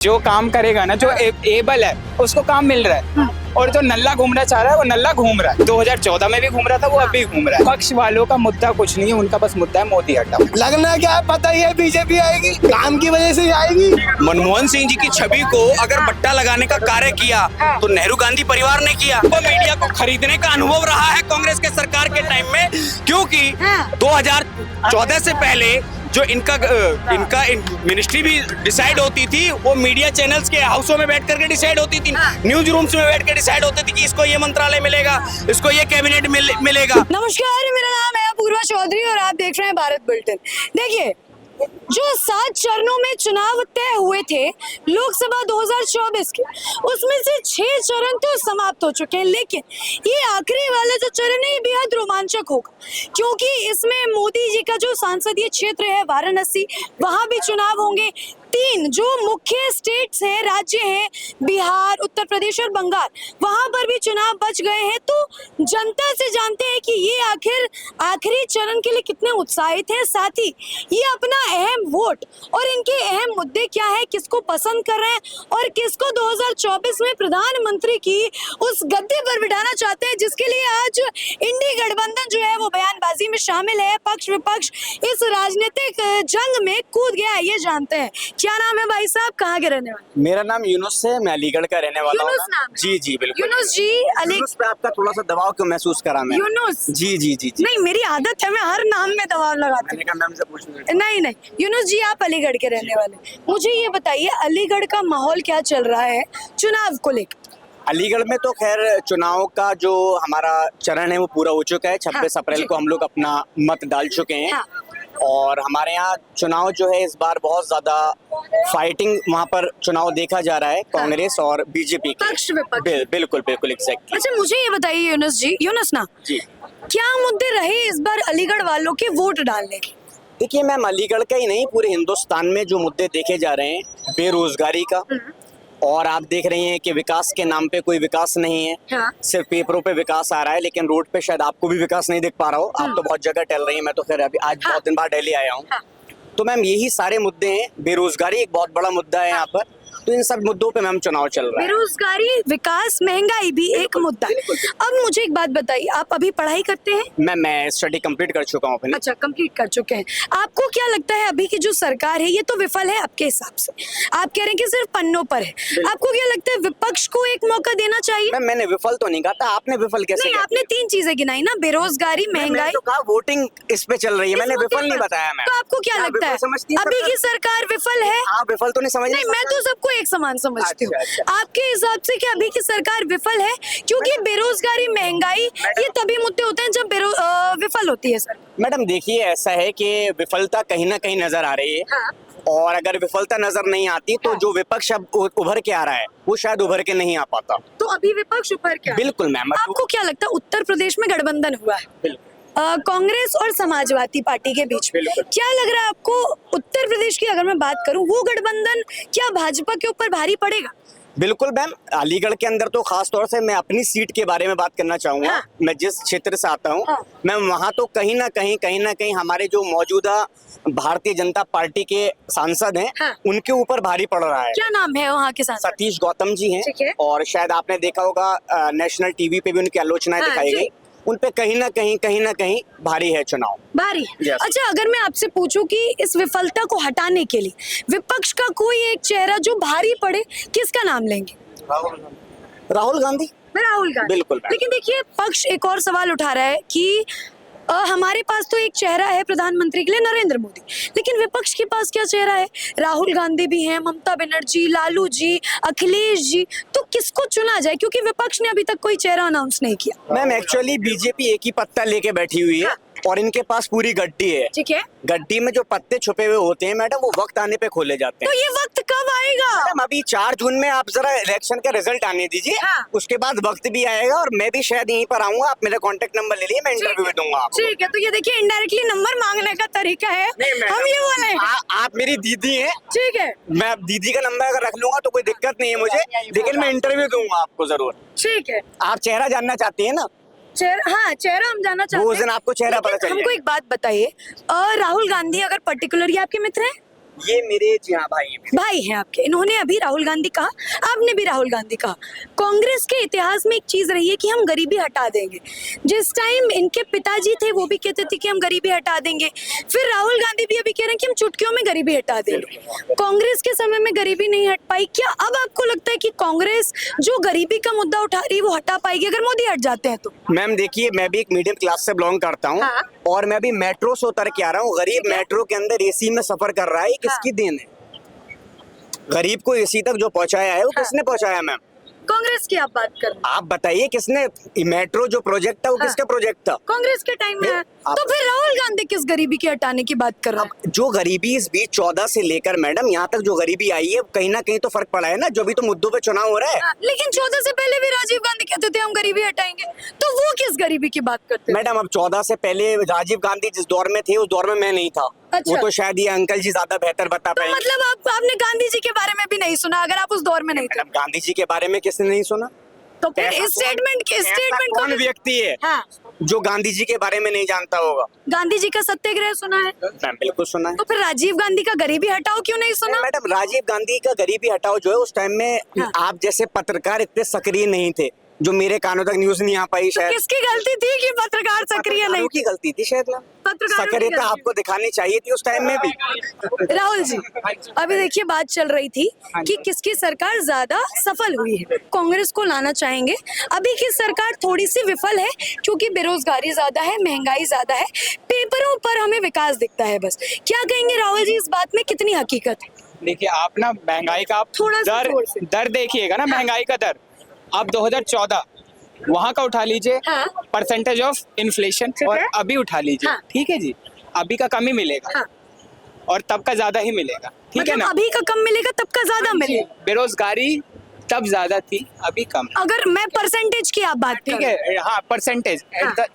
जो काम करेगा ना, जो एबल है उसको काम मिल रहा है, और जो नल्ला घूमना चाह रहा है वो नल्ला घूम रहा है। 2014 में भी घूम रहा था, वो अभी घूम रहा है। पक्ष वालों का मुद्दा कुछ नहीं है, उनका बस मुद्दा है मोदी हटाओ। लगना क्या है, पता ही है बीजेपी आएगी, काम की वजह से ही आएगी। मनमोहन सिंह जी की छवि को अगर बट्टा लगाने का कार्य किया तो नेहरू गांधी परिवार ने किया। वो मीडिया को खरीदने का अनुभव रहा है कांग्रेस के सरकार के टाइम में, क्योंकि 2014 से पहले जो इनका मिनिस्ट्री भी डिसाइड होती थी, वो मीडिया चैनल्स के हाउसों में बैठ करके डिसाइड होती थी, न्यूज रूम्स में बैठ के डिसाइड होती थी कि इसको ये मंत्रालय मिलेगा, इसको ये कैबिनेट मिलेगा। नमस्कार, मेरा नाम है अपूर्वा चौधरी और आप देख रहे हैं भारत बुलेटिन। देखिए, जो 7 चरणों में चुनाव तय हुए थे लोकसभा 2024 के, उसमें से 6 चरण तो समाप्त हो चुके हैं, लेकिन ये आखिरी वाला जो चरण है ये बेहद रोमांचक होगा, क्योंकि इसमें मोदी जी का जो संसदीय क्षेत्र है वाराणसी, वहां भी चुनाव होंगे। 3 जो मुख्य स्टेट्स हैं, राज्य हैं, बिहार, उत्तर प्रदेश और बंगाल, वहां पर भी चुनाव बच गए हैं। तो जनता से जानते हैं कि ये आखिरी चरण के लिए कितने उत्साहित हैं, साथ ही ये अपना अहम वोट और इनके अहम मुद्दे क्या है, किसको पसंद कर रहे हैं और किसको 2024 में प्रधानमंत्री की उस गद्दे पर बिठाना चाहते हैं, जिसके लिए आज इंडी गठबंधन जो है वो बयानबाजी में शामिल है। पक्ष विपक्ष इस राजनीतिक जंग में कूद गया है, ये जानते हैं। क्या नाम है भाई साहब, कहाँ के रहने वाले? मेरा नाम यूनुस है, मैं अलीगढ़ का रहने वाला हूँ। यूनुस नाम है? जी जी बिल्कुल। यूनुस जी, यूनुस पे आपका थोड़ा सा दबाव क्यों महसूस करा मैं? यूनुस जी जी जी जी। नहीं, मेरी आदत है, मैं हर नाम में दबाव लगाती मैंने कहा मैम से पूछ लूं। हूँ। नहीं, यूनुस जी आप अलीगढ़ के रहने वाले, मुझे ये बताइए अलीगढ़ का माहौल क्या चल रहा है चुनाव को लेकर? अलीगढ़ में तो खैर चुनाव का जो हमारा चरण है वो पूरा हो चुका है। 26 अप्रैल को हम लोग अपना मत डाल चुके हैं। हाँ। और हमारे यहाँ चुनाव जो है इस बार बहुत ज्यादा फाइटिंग वहाँ पर चुनाव देखा जा रहा है, कांग्रेस और बीजेपी के। पक्ष विपक्ष। बिल्कुल बिल्कुल एग्जैक्टली। अच्छा, मुझे ये बताइए यूनुस जी, यूनुस ना जी, क्या मुद्दे रहे इस बार अलीगढ़ वालों के वोट डालने के? देखिए मैम, अलीगढ़ का ही नहीं पूरे हिंदुस्तान में जो मुद्दे देखे जा रहे हैं, बेरोजगारी का, और आप देख रही हैं कि विकास के नाम पे कोई विकास नहीं है। हाँ। सिर्फ पेपरों पे विकास आ रहा है, लेकिन रोड पे शायद आपको भी विकास नहीं दिख पा रहा हो। आप तो बहुत जगह टहल रही हैं, मैं तो खैर अभी आज बहुत दिन बाद दिल्ली आया हूँ। तो मैम यही सारे मुद्दे हैं। बेरोजगारी एक बहुत बड़ा मुद्दा है यहाँ पर, तो इन सब मुद्दों पे मैम चुनाव चल रहा है। बेरोजगारी, विकास, महंगाई भी एक मुद्दा है। अब मुझे एक बात बताइए, आप अभी पढ़ाई करते हैं? मैं स्टडी कंप्लीट कर चुका हूँ अपनी। अच्छा, कंप्लीट कर चुके हैं। आपको क्या लगता है अभी की जो सरकार है ये तो विफल है आपके हिसाब से? आप कह रहे हैं कि सिर्फ पन्नों पर है, आपको क्या लगता है विपक्ष को एक मौका देना चाहिए? मैम मैंने विफल तो नहीं कहा था, आपने विफल कैसे नहीं, कहा? आपने 3 चीजें गिनाई ना, बेरोजगारी, महंगाई। तो कहा वोटिंग इस पे चल रही है, मैंने विफल नहीं बताया। मैं तो आपको क्या लगता है अभी की सरकार विफल है? आप विफल तो नहीं समझ? नहीं, मैं तो सबको एक समान समझती हूँ। अच्छा। आपके हिसाब से क्या अभी की सरकार विफल है? क्योंकि बेरोजगारी, महंगाई ये तभी मुद्दे होते हैं जब विफल होती है सर। मैडम देखिए, ऐसा है कि विफलता कहीं ना कहीं नजर आ रही है। हाँ। और अगर विफलता नजर नहीं आती तो जो विपक्ष अब उभर के आ रहा है वो शायद उभर के नहीं आ पाता। तो अभी विपक्ष ऊपर क्या? बिल्कुल मैम। आपको क्या लगता है उत्तर प्रदेश में गठबंधन हुआ है कांग्रेस और समाजवादी पार्टी के बीच में, क्या लग रहा है आपको उत्तर प्रदेश की अगर मैं बात करूं, वो गठबंधन क्या भाजपा के ऊपर भारी पड़ेगा? बिल्कुल मैम, अलीगढ़ के अंदर तो खास तौर से मैं अपनी सीट के बारे में बात करना चाहूंगा। हाँ। मैं जिस क्षेत्र से आता हूँ, हाँ। मैं वहाँ तो कहीं ना कहीं हमारे जो मौजूदा भारतीय जनता पार्टी के सांसद हैं, हाँ। उनके ऊपर भारी पड़ रहा है। क्या नाम है वहाँ के सांसद? सतीश गौतम जी हैं। ठीक है। और शायद आपने देखा होगा नेशनल टीवी पे भी उनकी आलोचनाएं हाँ, दिखाई जी। गई। उन पे कहीं ना कहीं भारी है चुनाव। भारी। Yes. अच्छा, अगर मैं आपसे पूछूं कि इस विफलता को हटाने के लिए विपक्ष का कोई एक चेहरा जो भारी पड़े, किसका नाम लेंगे? राहुल गांधी। राहुल गांधी। बिल्कुल। लेकिन देखिए, पक्ष एक और सवाल उठा रहा है कि हमारे पास तो एक चेहरा है प्रधानमंत्री के लिए, नरेंद्र मोदी, लेकिन विपक्ष के पास क्या चेहरा है? राहुल गांधी भी हैं, ममता बनर्जी, लालू जी, अखिलेश जी, तो किसको चुना जाए? क्योंकि विपक्ष ने अभी तक कोई चेहरा अनाउंस नहीं किया। मैम एक्चुअली बीजेपी एक ही पत्ता लेके बैठी हुई है और इनके पास पूरी गड्डी है। ठीक है। गड्डी में जो पत्ते छुपे हुए होते हैं मैडम, वो वक्त आने पे खोले जाते तो हैं। ये वक्त कब आएगा? मैडम अभी 4 जून में आप जरा इलेक्शन का रिजल्ट आने दीजिए। हाँ। उसके बाद वक्त भी आएगा और मैं भी शायद यहीं पर आऊंगा। आप मेरा कांटेक्ट नंबर ले लिए, मैं इंटरव्यू भी दूंगा आपको। ठीक है, तो ये देखिए इनडायरेक्टली नंबर मांगने का तरीका है। हम ये बोले आप मेरी दीदी हैं। ठीक है, मैं दीदी का नंबर अगर रख लूंगा तो कोई दिक्कत नहीं है मुझे, लेकिन मैं इंटरव्यू दूंगा आपको जरूर। ठीक है। आप चेहरा जानना चाहती है ना? हाँ, चेहरा हम जानना चाहते हैं। उस दिन आपको चेहरा पता चल हमको एक बात बताइए, राहुल गांधी अगर पर्टिकुलरली आपके मित्र हैं? ये मेरे जी हाँ भाई हैं। भाई हैं आपके। इन्होंने अभी राहुल गांधी कहा, आपने भी राहुल गांधी कहा, कांग्रेस के इतिहास में एक चीज रही है कि हम गरीबी हटा देंगे। जिस टाइम इनके पिताजी थे वो भी कहते थे कि हम गरीबी हटा देंगे, फिर राहुल गांधी भी अभी कह रहे हैं कि हम चुटकियों में गरीबी हटा देंगे। कांग्रेस के समय में गरीबी नहीं हट पाई, क्या अब आपको लगता है कि कांग्रेस जो गरीबी का मुद्दा उठा रही है वो हटा पाएगी अगर मोदी हट जाते हैं तो? मैम देखिए, मैं भी एक मीडियम क्लास से बिलोंग करता हूँ हाँ। और मैं भी मेट्रो से उतर के आ रहा हूँ। गरीब मेट्रो के अंदर एसी में सफर कर रहा है, ये किसकी देन है? गरीब को एसी तक जो पहुंचाया है वो किसने पहुंचाया मैम? कांग्रेस की आप बात कर रहे हैं। आप बताइए किसने? मेट्रो जो प्रोजेक्ट था वो किसका प्रोजेक्ट था? कांग्रेस के टाइम में है। आप- तो फिर राहुल गांधी किस गरीबी के हटाने की बात कर रहे हैं? अब जो गरीबी इस बीच 14 से लेकर मैडम यहाँ तक जो गरीबी आई है, कहीं ना कहीं तो फर्क पड़ा है ना, जो भी तो मुद्दों पे चुनाव हो रहा है। हाँ, लेकिन 14 से पहले भी राजीव गांधी कहते थे हम गरीबी हटाएंगे, तो वो किस गरीबी की बात करते हैं? मैडम अब 14 से पहले राजीव गांधी जिस दौर में थे उस दौर में मैं नहीं था। अच्छा। वो तो शायद ये अंकल जी ज्यादा बेहतर बता तो पाएंगे। मतलब आपने गांधी जी के बारे में भी नहीं सुना अगर आप उस दौर में नहीं थे? मैडम गांधी जी के बारे में किसने नहीं सुना? तो फिर ऐसा इस स्टेटमेंट ऐसा कौन व्यक्ति है हाँ, जो गांधी जी के बारे में नहीं जानता होगा? गांधी जी का सत्याग्रह सुना है? मैम बिल्कुल सुना है। तो फिर राजीव गांधी का गरीबी हटाओ क्यों नहीं सुना? मैडम राजीव गांधी का गरीबी हटाओ जो है उस टाइम में हाँ। आप जैसे पत्रकार इतने सक्रिय नहीं थे, जो मेरे कानों तक न्यूज नहीं आ पाई तो शायद। किसकी गलती थी कि पत्रकार सक्रिय नहीं? पत्रकारों की गलती थी शायद मैम। पत्रकारों की सक्रियता गलती। आपको दिखानी चाहिए थी उस टाइम में भी। राहुल जी, अभी देखिए बात चल रही थी कि किसकी सरकार ज्यादा सफल हुई है। कांग्रेस को लाना चाहेंगे। अभी की सरकार थोड़ी सी विफल है क्योंकि बेरोजगारी ज्यादा है, महंगाई ज्यादा है, पेपरों पर हमें विकास दिखता है बस। क्या कहेंगे राहुल जी इस बात में कितनी हकीकत है? देखिए आप ना महंगाई का आप थोड़ा सा दर जोर से। दर देखिएगा ना, महंगाई का दर आप 2014 वहां का उठा लीजिए, हाँ। परसेंटेज ऑफ इन्फ्लेशन, ठीक और है। अभी उठा लीजिए, हाँ। ठीक है जी, अभी का कम ही मिलेगा हाँ। और तब का ज्यादा ही मिलेगा, ठीक है मतलब ना। अभी का कम मिलेगा तब का ज्यादा मिलेगा। बेरोजगारी तब ज्यादा थी, अभी कम, अगर मैं परसेंटेज की आप बात ठीक करूं। है। हाँ, percentage at the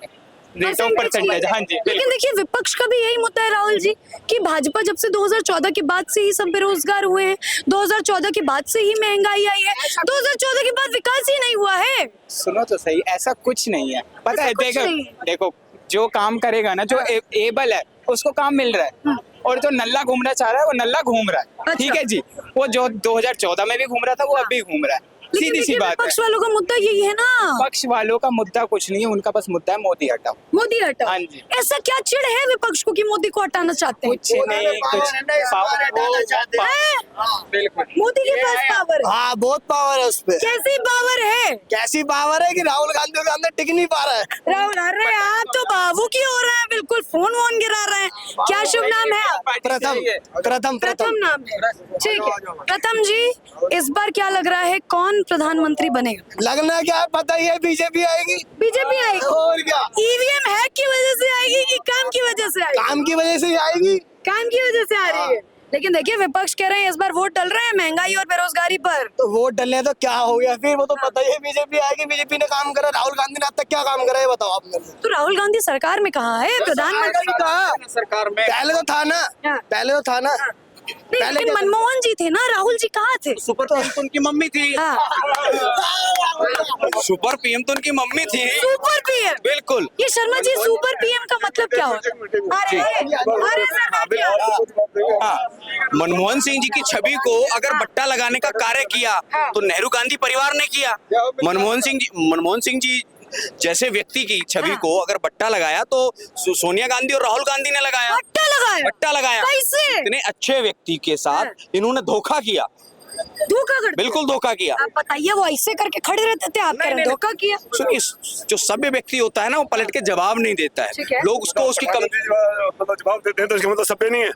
rate of percentage, हाँ जी। लेकिन देखिए विपक्ष का भी यही मुद्दा है राहुल जी कि भाजपा जब से 2014 के बाद से ही सब बेरोजगार हुए हैं, 2014 के बाद से ही महंगाई आई है, 2014 के बाद विकास ही नहीं हुआ है। सुनो तो सही, ऐसा कुछ नहीं है, पता है। ऐसा कुछ देखो नहीं है। देखो, जो काम करेगा ना, जो एबल है उसको काम मिल रहा है, और जो नल्ला घूमना चाह रहा है वो नल्ला घूम रहा है, अच्छा। ठीक है जी। वो जो 2014 में भी घूम रहा था वो अभी घूम रहा है, लेकिन सीधी सी देखिए बात है। विपक्ष वालों का मुद्दा यही है ना, पक्ष वालों का मुद्दा कुछ नहीं है, उनका बस मुद्दा है मोदी हटाओ। मोदी हटाओ। हाँ जी। ऐसा क्या चिढ़ है विपक्ष को कि मोदी को हटाना चाहते हैं? कुछ नहीं, कुछ है? बिल्कुल। मोदी के पास पावर है। हाँ बहुत पावर है उस पे। कैसी पावर है? कैसी पावर है कि राहुल गांधी के अंदर टिक नहीं पा रहा है। राहुल, अरे आप तो बाबू की हो रहे हैं, बिल्कुल फोन वोन गिरा रहे हैं। क्या शुभ नाम है आप? प्रथम प्रथम प्रथम नाम है, ठीक है। प्रथम जी, इस बार क्या लग रहा है कौन प्रधानमंत्री बनेगा? लगना क्या है पता ही है, बीजेपी आएगी। बीजेपी आएगी? और क्या, ईवीएम हैक की वजह से आएगी कि काम की वजह से आएगी? काम की वजह से ही आएगी। काम की वजह से आ रही है। लेकिन देखिए विपक्ष कह रहे हैं इस बार वोट डल रहे हैं महंगाई और बेरोजगारी पर। तो वोट डलने तो क्या हो गया फिर, वो तो पता ही है बीजेपी आएगी। बीजेपी ने काम करा, राहुल गांधी ने अब तक क्या काम करा है बताओ आप मेरे को। तो राहुल गांधी सरकार में कहाँ है? प्रधानमंत्री कहा सरकार में पहले तो था ना, हाँ। पहले तो था ना। नहीं, पहले लेकिन क्या- मनमोहन जी थे ना, राहुल जी कहाँ थे? सुपर पीएम तो उनकी मम्मी थी। हाँ, सुपर पीएम तो उनकी मम्मी थी। Super PM. बिल्कुल। ये शर्मा जी सुपर पीएम का मतलब क्या होता है? अरे शर्मा जी, हाँ, मनमोहन सिंह जी की छवि को अगर बट्टा लगाने का कार्य किया तो नेहरू गांधी परिवार ने किया। मनमोहन सिंह जी जैसे व्यक्ति की छवि को अगर बट्टा लगाया तो सोनिया गांधी और राहुल गांधी ने लगाया। बट्टा लगाया। कैसे? इतने अच्छे व्यक्ति के साथ इन्होंने धोखा किया, धोखा कर बिल्कुल धोखा किया। आप बताइए, वो ऐसे करके खड़े रहते थे, आप कह रहे हैं धोखा किया? सुनिए, जो सभ्य व्यक्ति होता है ना, वो पलट के जवाब नहीं देता ठीक है। है। लोग उसको उसकी कम जवाब देते हैं तो इसका मतलब सपे नहीं है।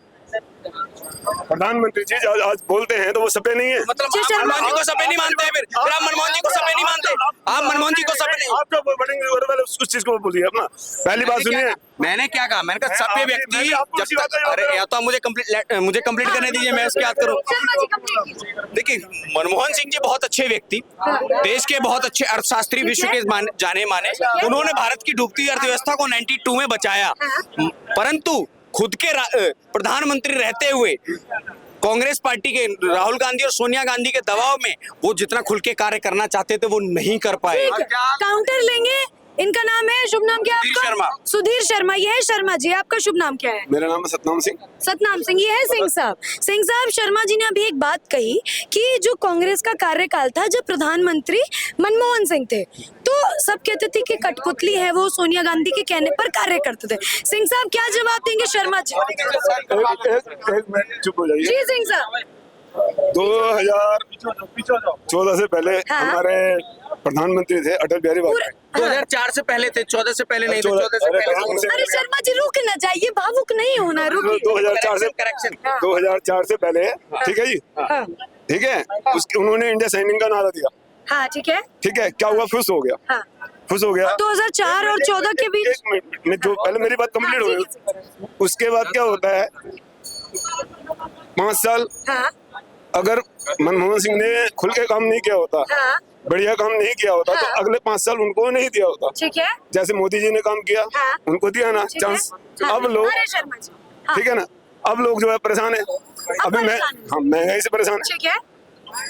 प्रधानमंत्री जी आज बोलते हैं तो वो सपे नहीं है। मतलब जी, आप शर्मा मनमोहन जी को सपे नहीं मानते हैं, फिर आप मनमोहन जी को सपे नहीं मानते। आप मनमोहन जी को सपे नहीं। आप जो बढ़ेंगे उस चीज को बोलिए अपना। पहली बात सुनिए, मैंने क्या कहा? मैंने कहा सभ्य व्यक्ति मैंने आपको जब उसी बात तक, का अरे जवाब या तो आप मुझे कंप्लीट करने दीजिए, मैं उसकी बात करूं। शर्मा जी कंप्लीट कीजिए। देखिए, मनमोहन सिंह जी बहुत अच्छे व्यक्ति, देश के बहुत अच्छे अर्थशास्त्री, विश्व के जाने माने। उन्होंने भारत की डूबती अर्थव्यवस्था को 92 में बचाया, परंतु खुद के प्रधानमंत्री रहते हुए कांग्रेस पार्टी के राहुल गांधी और सोनिया गांधी के दबाव में वो जितना खुल के कार्य करना चाहते थे वो नहीं कर पाए। ठीक है, काउंटर लेंगे इनका नाम है, शुभ नाम क्या है सुधीर आपका? शर्मा। सुधीर शर्मा। ये है शर्मा जी, आपका शुभ नाम क्या है? मेरा नाम है सतनाम सिंह। सतनाम सिंह। ये है सिंह साहब। सिंह साहब, शर्मा जी ने अभी एक बात कही कि जो कांग्रेस का कार्यकाल था जब प्रधानमंत्री मनमोहन सिंह थे, तो सब कहते थे कि कठपुतली है वो, सोनिया गांधी के कहने पर कार्य करते थे। सिंह साहब क्या जवाब देंगे शर्मा जी? एक मिनट चुप हो जाइए। जी सिंह साहब। 2014 से पहले हाँ। हमारे प्रधानमंत्री थे अटल बिहारी वाजपेयी। 2004 से पहले थे, 14 से पहले नहीं थे, 14 से अरे पहले मुझसे- अरे शर्मा जी रुकना चाहिए, भावुक नहीं होना, रुकिए। 2004 से पहले, ठीक है जी, हाँ ठीक है, उसके उन्होंने इंडिया साइनिंग का नारा दिया, हाँ ठीक है। ठीक है, क्या हुआ, खुश हो गया, हाँ खुश हो गया। 2004 और 14 के बीच। एक मिनट में जो पहले मेरी बात कंप्लीट हो हाँ, गई, उसके बाद क्या होता है, 5 साल हाँ अगर मनमोहन सिंह ने खुल के काम नहीं किया होता, हाँ बढ़िया काम नहीं किया होता, हाँ। तो अगले 5 साल उनको नहीं दिया होता। ठीक है। जैसे मोदी जी ने काम किया, हाँ। उनको दिया ना ठीक है। चांस। हाँ, अब लोग, अरे शर्मा जी। हाँ, ठीक है ना, अब लोग जो है परेशान है। अभी मैं, परेशान है। हाँ, महंगाई से परेशान है। ठीक है।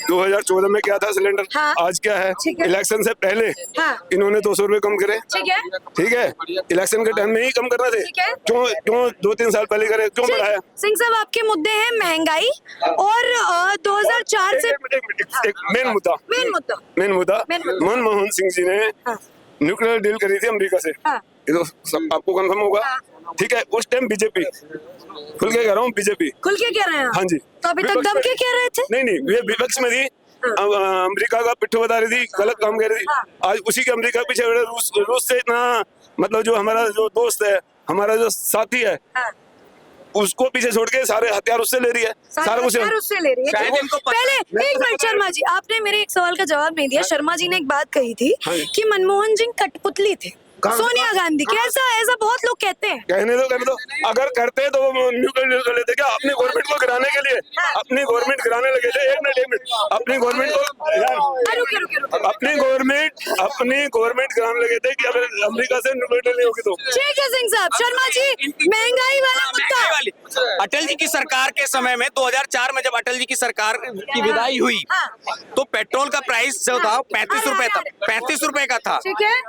2014 में क्या था सिलेंडर, हाँ। आज क्या है। ठीक है। इलेक्शन से पहले हाँ इन्होंने 200 रुपए कम करे, ठीक है। ठीक है, इलेक्शन के टाइम में ही कम करना थे, ठीक है। क्यों क्यों 2-3 साल पहले करे, क्यों ठीक। बढ़ाया। सिंह साहब, आपके मुद्दे हैं महंगाई और 2004 से एक मेन मुद्दा, मेन मुद्दा। मेन मुद्दा, मेन मुद्दा। मनमोहन सिंह जी ने हाँ न्यूक्लियर डील करी थी अमेरिका से, हाँ ये तो सब आपको कंफर्म होगा, हाँ। ठीक है। उस टाइम बीजेपी, खुल के कह रहा हूँ, बीजेपी, खुल के कह रहे हैं आप? हाँ जी। तो अभी तक विपक्ष दब में- के कह रहे थे? नहीं नहीं, ये विपक्ष में थी, अमेरिका का पिट्ठू बता रही थी, गलत काम कर रही थी। हाँ। आज उसी के अमेरिका पीछे पड़े, रूस से इतना, मतलब जो हमारा जो दोस्त है, हमारा जो साथी है, हाँ उसको पीछे छोड़ के सारे हथियार उससे ले रही है, सारा कुछ। हथियार उससे ले रही है। शायद इनको पता- पहले एक मिनट शर्मा जी, आपने मेरे एक सवाल का जवाब नहीं दिया। शर्मा जी ने एक बात कही थी हाँ जी। कि मनमोहन सिंह कठपुतली थे कहाँ? सोनिया गांधी की। ऐसा ऐसा बहुत लोग कहते हैं। कहने दो, अगर करते तो वो न्यूक्लियर डील कर लेते क्या, अपनी गवर्नमेंट को गिराने के लिए, अपनी गवर्नमेंट गिराने लगे थे। एक मिनट, अपनी गवर्नमेंट को यार, रुकिए रुकिए रुकिए। अपनी गवर्नमेंट गिराने लगे थे कि अगर अमेरिका से न्यूक्लियर डील नहीं होगी तो। ठीक है सिंह साहब। शर्मा जी, महंगाई वाला मुद्दा। महंगाई वाली। अटल जी की सरकार के समय में 2004 में जब अटल जी की सरकार की विदाई हुई, हाँ। तो पेट्रोल का प्राइस जो था 35 रुपए था, 35 रुपए का था। ठीक है।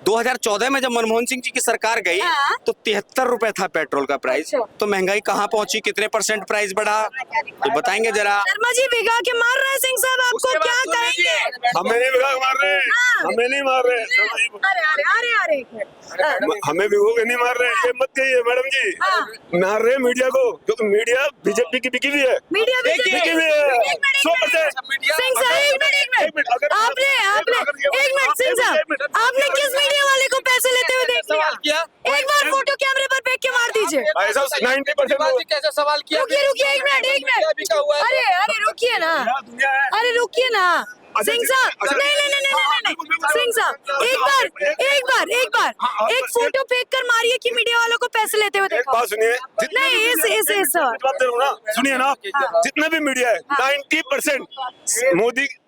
2014 में जब मनमोहन सिंह जी की सरकार गई, हाँ। तो 73 रुपए था पेट्रोल का प्राइस। अच्छा। तो महंगाई कहाँ पहुंची, कितने % प्राइस बढ़ा, तो बताएंगे जरा। शर्मा जी भिगा के मार रहे हैं सिंह साहब, आपको उसके क्या बाद सुन कहेंगे? लीजिए। हमें नहीं विभाग मार रहे, हाँ। हमें नहीं मार रहे, अरे अरे अरे अरे एक मिनट। हाँ। हमें भिगो के नहीं मार रहे, ये मत कहिए मैडम जी। हाँ। मार रहे मीडिया को, क्योंकि मीडिया बीजेपी की बिकी हुई है, मीडिया भी देखिए, बिकी हुई है एक मिनट, 100%। सिंह साहब एक मिनट। आपने एक मिनट सिंह साहब, आपने किस मीडिया वाले को पैसे लेते हुए देख लिया? सवाल किया। एक बार फोटो कैमरे पर फेंक के मार दीजिए। भाई साहब 90% कैसे सवाल किया? रुकिए रुकिए एक मिनट, एक मिनट। अरे अरे रुकिए ना, दुनिया है। अरे रुकिए ना सिंह साहब। नहीं नहीं नहीं नहीं नहीं सिंह साहब, एक बार एक फोटो फेंक कर मारिए कि मीडिया वालों को पैसे लेते हुए एक देखो। बात सुनिए, नहीं, इस बात दे रहा हूं ना, सुनिए ना, जितना भी मीडिया है 90%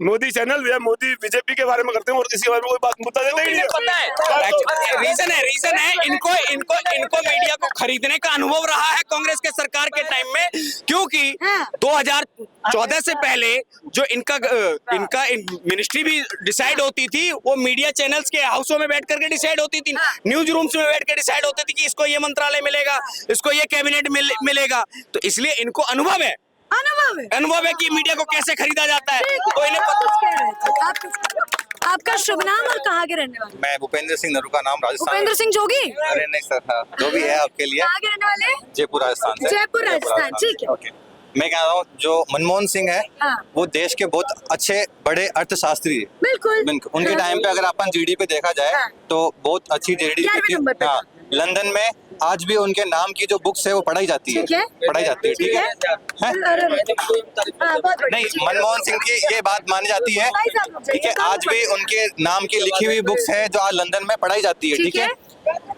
मोदी चैनल या मोदी बीजेपी के बारे में करते हैं और किसी के बारे में कोई बात मुद्दा देते ही नहीं है। पता है रीजन है इनको मीडिया को खरीदने का अनुभव रहा है कांग्रेस के सरकार के टाइम में, क्योंकि हाँ। 2014 से पहले जो इनका मिनिस्ट्री भी डिसाइड होती थी, वो मीडिया चैनल्स के हाउसों में बैठ करके डिसाइड होती थी, न्यूज रूम्स में बैठ के डिसाइड होती थी कि इसको ये मंत्रालय मिलेगा, इसको ये कैबिनेट मिलेगा। तो इसलिए इनको अनुभव है कि मीडिया को कैसे खरीदा जाता है, तो इन्हें आपका शुभ नाम और कहाँ के रहने वाले? मैं भूपेंद्र सिंह नरू का नाम राजस्थान। भूपेंद्र सिंह जोगी। अरे नहीं सर, हाँ, जो भी है आपके लिए। कहाँ के रहने वाले? जयपुर राजस्थान से। जयपुर राजस्थान, ठीक है। ओके, मैं कह रहा हूँ जो मनमोहन सिंह है, हाँ। वो देश के बहुत अच्छे बड़े अर्थशास्त्री है। बिल्कुल। उनके टाइम पे अगर अपन जीडीपी देखा जाए, हाँ। तो बहुत अच्छी 11वें नंबर जीडीपी पे। हाँ, लंदन में आज भी उनके नाम की जो बुक्स है वो पढ़ाई जाती है, ठीक है। पढ़ाई जाती है, ठीक है। हैं? अरे, हाँ, बहुत बढ़िया, नहीं, ठीक है। मनमोहन सिंह की ये बात मानी जाती है, भाई साहब, रुक जाइए, ठीक है। काम आज भी पर- उनके नाम की लिखी हुई बुक्स है जो आज लंदन में पढ़ाई जाती है, ठीक ठीक है।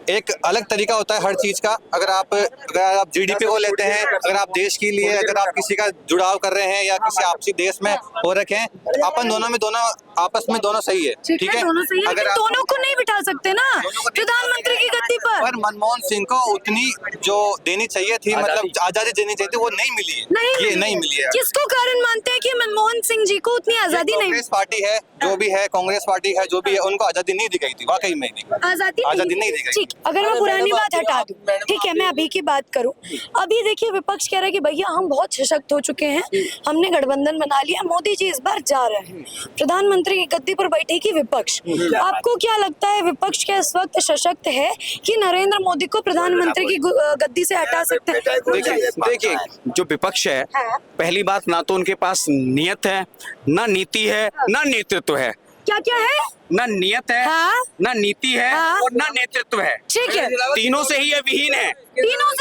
एक अलग तरीका होता है हर चीज का। अगर आप जीडीपी को लेते हैं, अगर आप देश के लिए, अगर आप किसी का जुड़ाव कर रहे हैं या किसी आपसी देश में हो रखे हैं, अपन दोनों में दोनों आपस में दोनों सही है, ठीक है, दोनों सही है, अगर लेकिन आप दोनों को नहीं बिठा सकते ना प्रधानमंत्री की गद्दी पर। मनमोहन सिंह को उतनी जो देनी चाहिए थी, मतलब आजादी देनी चाहिए थी, वो नहीं मिली है, ये नहीं मिली है। किसको कारण मानते हैं कि मनमोहन सिंह जी को उतनी आजादी नहीं कांग्रेस पार्टी है जो भी है, कांग्रेस पार्टी है जो भी है, उनको आजादी नहीं दी गई थी, वाकई में नहीं, आजादी नहीं दी गई। ठीक, अगर मैं पुरानी बात हटा दूं, ठीक है, मैं अभी की बात करूं। अभी देखिए विपक्ष कह रहा है कि भैया हम बहुत सशक्त हो चुके हैं, हमने गठबंधन बना लिया, मोदी जी इस बार जा रहे हैं, प्रधानमंत्री की गद्दी पर बैठेगी विपक्ष। आपको क्या लगता है विपक्ष क्या इस वक्त सशक्त है कि नरेंद्र मोदी को प्रधानमंत्री की गद्दी से हटा सकते हैं? देखिए जो विपक्ष है, पहली बात ना तो उनके पास नियत है, ना नीति है, ना नेतृत्व है। क्या क्या है? ना नियत है, हाँ? ना नीति है, हाँ? और ना नेतृत्व है। ठीक है, तीनों से ही ये विहीन है, तीनों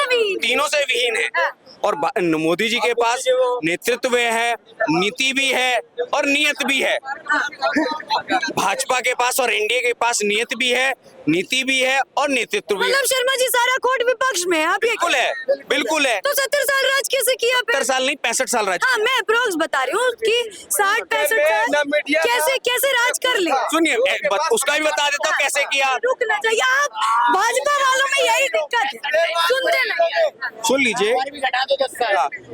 से विहीन है। हाँ। और मोदी जी के पास नेतृत्व है, नीति भी है और नियत भी है। भाजपा के पास और एनडीए के पास नियत भी है, नीति भी है और नेतृत्व भी है। मतलब शर्मा जी सारा खोट विपक्ष में है, आप ये बिल्कुल है, बिल्कुल है। तो 70 साल राज कैसे किया? 70 साल नहीं, 65 साल राज। हाँ, मैं अप्रोक्स बता रही हूँ कि 60-65 साल कैसे कैसे राज कर ले। सुनिए, उसका भी बता देता हूँ कैसे किया। रुकना चाहिए, आप भाजपा वालों में यही दिक्कत है, सुनते नहीं। सुन लीजिए,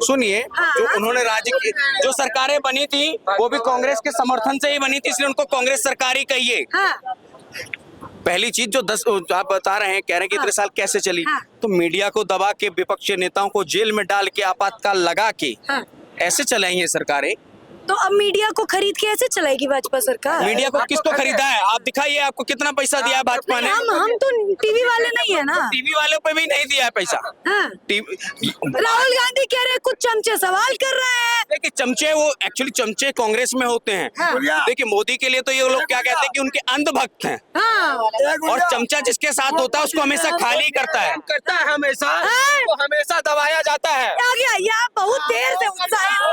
सुनिए, जो उन्होंने राज्य की जो सरकारें बनी थी वो भी कांग्रेस के समर्थन से ही बनी थी, इसलिए उनको कांग्रेस सरकार ही कहिए। हाँ, पहली चीज जो आप बता रहे हैं, कह रहे हैं कि इतने साल कैसे चली, हाँ। तो मीडिया को दबा के, विपक्षी नेताओं को जेल में डाल के, आपातकाल लगा के हाँ। ऐसे चलाई हैं सरकारें। तो अब मीडिया को खरीद के ऐसे चलाएगी भाजपा सरकार? मीडिया को किसको खरीदा है? आप दिखाइए, आपको कितना पैसा दिया है भाजपा ने? हम तो टीवी वाले नहीं है ना। टीवी वालों पे भी नहीं दिया है पैसा। हाँ। राहुल गांधी कह रहे हैं कुछ चमचे सवाल कर रहे हैं। देखिए चमचे, वो एक्चुअली चमचे कांग्रेस में होते हैं। हाँ। देखिए मोदी के लिए तो ये लोग क्या कहते हैं कि उनके अंधभक्त हैं, हाँ। और चमचा जिसके साथ होता है उसको हमेशा खाली करता है। हमेशा हाँ। तो हमेशा दबाया जाता है। आ गया, ये आप बहुत देर से उत्साहित हो।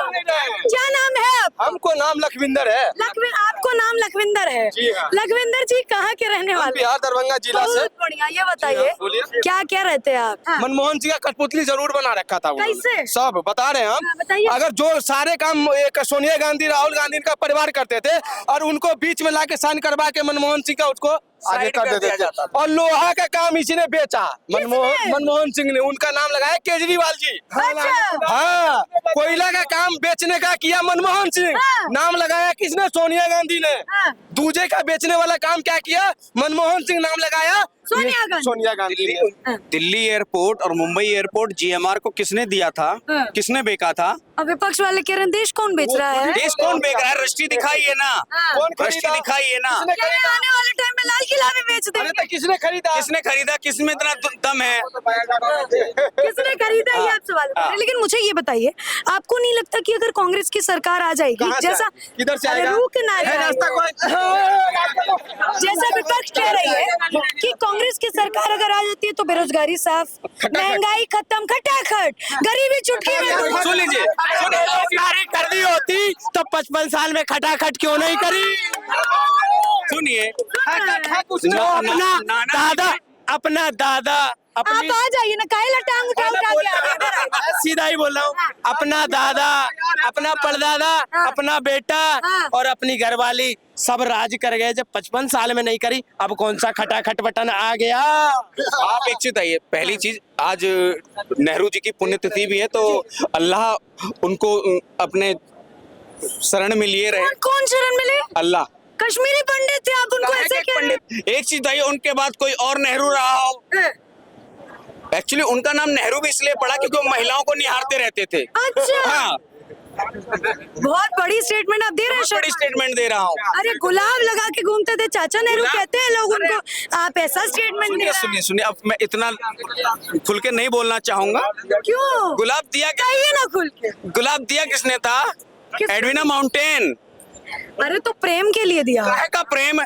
क्या नाम है आपका? हमको नाम लखविंदर है। आपको नाम लखविंदर है? जी हाँ। लखविंदर जी कहाँ के रहने हम वाले? बिहार दरभंगा जिला से। बहुत बढ़िया, ये बताइए क्या क्या रहते हैं आप? हाँ। मनमोहन सिंह का कठपुतली जरूर बना रखा था उन्होंने। कैसे? सब बता रहे हैं हाँ, हम। बताइए। अगर जो सारे काम एक सोनिया गांधी, राहुल गांधी का परिवार करते थे और उनको बीच में लाके साइन करवा के मनमोहन सिंह का उसको आगे कर देते थे, और लोहा का काम इसी ने बेचा। मनमोहन सिंह ने, उनका नाम लगाया केजरीवाल जी। अच्छा। हाँ, कोयला का काम बेचने का किया मनमोहन सिंह, हाँ। नाम लगाया किसने? सोनिया गांधी ने। हाँ। दूजे का बेचने वाला काम क्या किया? मनमोहन सिंह, नाम लगाया सोनिया गांधी ने। दिल्ली एयरपोर्ट और मुंबई एयरपोर्ट जीएमआर को किसने दिया था? हाँ। किसने बेचा था? अब विपक्ष वाले कह रहे हैं देश कौन बेच रहा है? देश कौन बेच रहा है? रजिस्ट्री दिखाइए ना, हाँ। रजिस्ट्री दिखाइए ना। किसने कह रहे हैं आने वाले टाइम में लाल किला भी बेच अरे देंगे। तो किसने खरीदा? किसने खरीदा? किसमें इतना दम है? किसने खरीदा, ये आप सवाल कर रहे हैं। लेकिन मुझे ये बताइए, आपको नहीं लगता कि अगर कांग्रेस की सरकार आ जाएगी, कहाँ से जैसा किधर से अरे आएगा? रुकना है रास्ता कोई? जैसा विपक्ष कह रही है कि कांग्रेस की सरकार अगर आ जाती है तो बेरोजगारी साफ, महंगाई खत्म, खटाखट, गरीबी चुटकी में। सुन लीजिए, बेरोजगारी कर दी होती तो 55 साल में खटाखट क्यों नहीं करी? सुनिए, अपना दादा आप आ जाइए ना, काहे टांग उठा उठा के आ रहे हैं? इधर आइए। सीधा ही बोल रहा हूँ, अपना दादा, अपना परदादा, अपना बेटा और अपनी घरवाली सब राज कर गए। जब 55 साल में नहीं करी, अब कौन सा खटाखट बटन आ गया? आप एक चीज आइए, पहली चीज आज नेहरू जी की पुण्यतिथि भी है, तो अल्लाह उनको अपने शरण में लिए रहे। कौन शरण मिले? अल्लाह। कश्मीरी पंडित थे, आप उनको ऐसे कह रहे हैं? एक चीज बताइए, उनके बाद कोई और नेहरू रहा हो? एक्चुअली उनका नाम नेहरू भी इसलिए पड़ा क्योंकि वो महिलाओं को निहारते रहते थे। अच्छा। हाँ, बहुत बड़ी स्टेटमेंट आप दे रहे हैं। बड़ी स्टेटमेंट दे रहा हूँ। अरे गुलाब लगा के घूमते थे चाचा नेहरू, कहते हैं लोग उनको, आप ऐसा स्टेटमेंट दे सुनिए रहे हैं। सुनिए सुनिए, अब मैं इतना खुल के नहीं बोलना चाहूंगा। क्यों? गुलाब दिया, कहिए ना खुल के। गुलाब दिया किसने था? Edwina mountain. अरे तो प्रेम के लिए दिया। काहे का प्रेम?